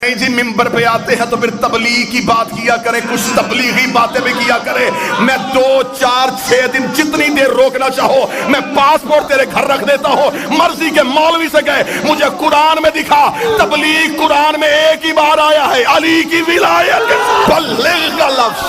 نہیں جی ممبر پہ آتے ہیں تو پھر تبلیغ کی بات کیا کریں، کچھ تبلیغی باتیں بھی کیا کریں۔ میں 2 4 6 دن جتنی دیر روکنا چاہو میں پاسپورٹ تیرے گھر رکھ دیتا ہوں۔ مرضی کے مولوی سے گئے مجھے قرآن میں دکھا، تبلیغ قرآن میں ایک ہی بار آیا ہے، علی کی ولایت، بلغ کا لفظ،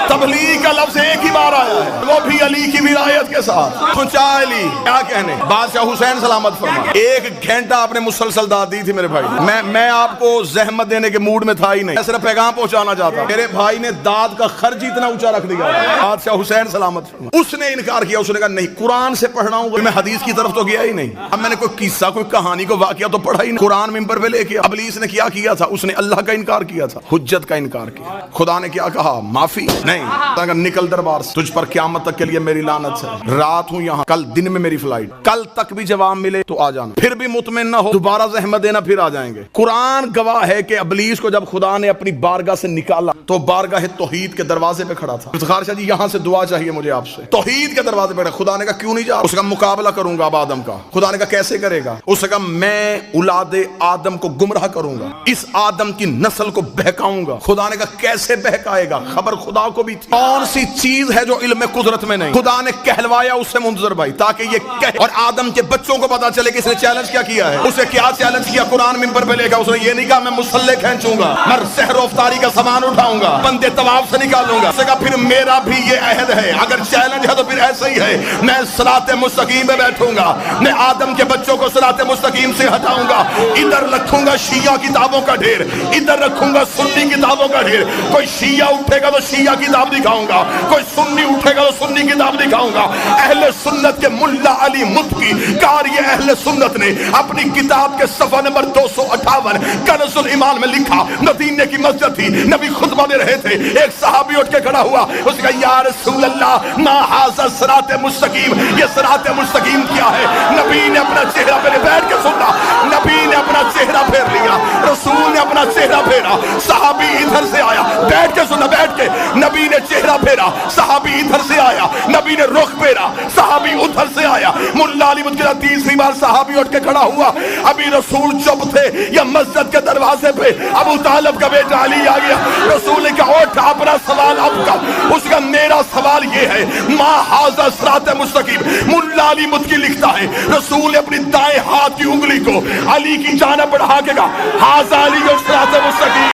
تبلیغ کا لفظ ایک ہی بار آیا ہے، وہ بھی علی کی ولایت کے ساتھ۔ پہنچا علی، کیا کہنے، بادشاہ حسین سلامت فرما۔ 1 گھنٹہ آپ نے مسلسل داد دی تھی میرے بھائی، میں آپ کو زحمت دینے کے موڈ میں تھا ہی نہیں، میں صرف پیغام پہنچانا چاہتا۔ میرے بھائی نے داد کا خرچ اتنا اونچا رکھ دیا، بادشاہ حسین سلامت فرما۔ اس نے انکار کیا، اس نے کہا نہیں قرآن سے پڑھنا ہوں، میں حدیث کی طرف تو گیا ہی نہیں۔ اب میں نے کوئی قصہ، کوئی کہانی، کو واقعہ تو پڑھا ہی نہیں، قرآن ممبر پہ لے کے ابلیس نے کیا کیا تھا، اس نے اللہ کا انکار کیا تھا، حجت کا انکار کیا۔ خدا نے کیا کہا، معافی نہیں، نکل دربار سے، تجھ پر قیامت تک کے لیے میری لعنت ہے، رات ہوں یہاں، کل دن میں میری فلائٹ، کل تک بھی جواب ملے تو آ جانا، پھر بھی مطمئن نہ ہو دوبارہ زحمت دینا، پھر آ جائیں گے۔ قرآن گواہ ہے کہ ابلیس کو جب خدا نے اپنی بارگاہ سے نکالا تو بارگاہ توحید کے دروازے پہ کھڑا تھا۔ افتخار شاہ جی یہاں سے دعا چاہیے مجھے آپ سے، توحید کے دروازے پہ۔ خدا نے کہا کیوں نہیں جا، اس کا مقابلہ کروں گا اب آدم کا۔ خدا نے کہا کیسے کرے گا، اس نے کہا میں اولاد آدم کو گمراہ کروں گا، اس آدم کی نسل کو بہکاؤں گا۔ خدا نے کہا کیسے بہکائے گا، خبر خدا کو بھی تھی، کون سی چیز ہے جو علم قدرت میں نہیں۔ خدا نے کہلوایا اس سے منتظر بھائی تاکہ یہ کہے، اور آدم کے بچوں کو پتا چلے کہ اس نے چیلنج کیا کیا ہے۔ اسے کیا چیلنج کیا، قرآن ممبر پہ لے گا، اس نے یہ نہیں کہا میں مسلح کھینچوں گا، میں سحر و افطاری کا سامان اٹھاؤں گا، بندے طواف سے نکالوں گا۔ اس نے کہا پھر میرا بھی یہ عہد ہے، اگر چیلنج ہے تو پھر ایسا ہی ہے، میں صراط مستقیم پہ بیٹھوں گا، میں آدم کے بچوں کو صراط مستقیم سے ہٹاؤں گا، ادھر رکھوں گا شیعہ کتابوں کا ڈھیر، ادھر رکھوں گا سنی کتابوں کا ڈھیر۔ کوئی شیعہ اٹھے گا تو شیعہ کتاب دکھاؤں گا، کوئی سنی اٹھے گا تو سنی کتاب دکھاؤں گا۔ اہل سنت کے ملا علی متقی قاری اہل سنت نے اپنی کتاب کے صفحہ نمبر 258 کنز الایمان میں لکھا، مدینے کی مسجد تھی، نبی خطبہ دے رہے تھے، ایک صحابی اٹھ کے کھڑا ہوا، اس نے کہا یا رسول اللہ ما ھذا صراط مستقیم، یہ صراط مستقیم کیا ہے؟ نبی نے اپنا چہرہ پھیرے، بیٹھ کے سننا، نبی نے اپنا چہرہ پھیر لیا، رسول نے اپنا چہرہ پھیرا، صحابی ادھر سے آیا، بیٹھ کے سننا، بیٹھ کے، نبی نے چہرہ پھیرا، صحابی ادھر سے آیا، نبی نے رخ پھیرا، صحابی ادھر سے آیا۔ ملا علی متقی کا تیسری بار صحابی اٹھ کے کھڑا ہوا، ابھی رسول چپ تھے، یا مسجد کے دروازے پہ ابو طالب کا بیٹا علی آ گیا۔ رسول نے کہا اٹھ اپنا سوال اب کر، اس کا میرا سوال یہ ہے ما ھذا صراط مستقیم۔ ملا علی متقی لکھتا ہے رسول نے اپنی دائیں ہاتھ کی انگلی کو علی کی جانب بڑھا کے کہا ھذا علی صراط مستقیم۔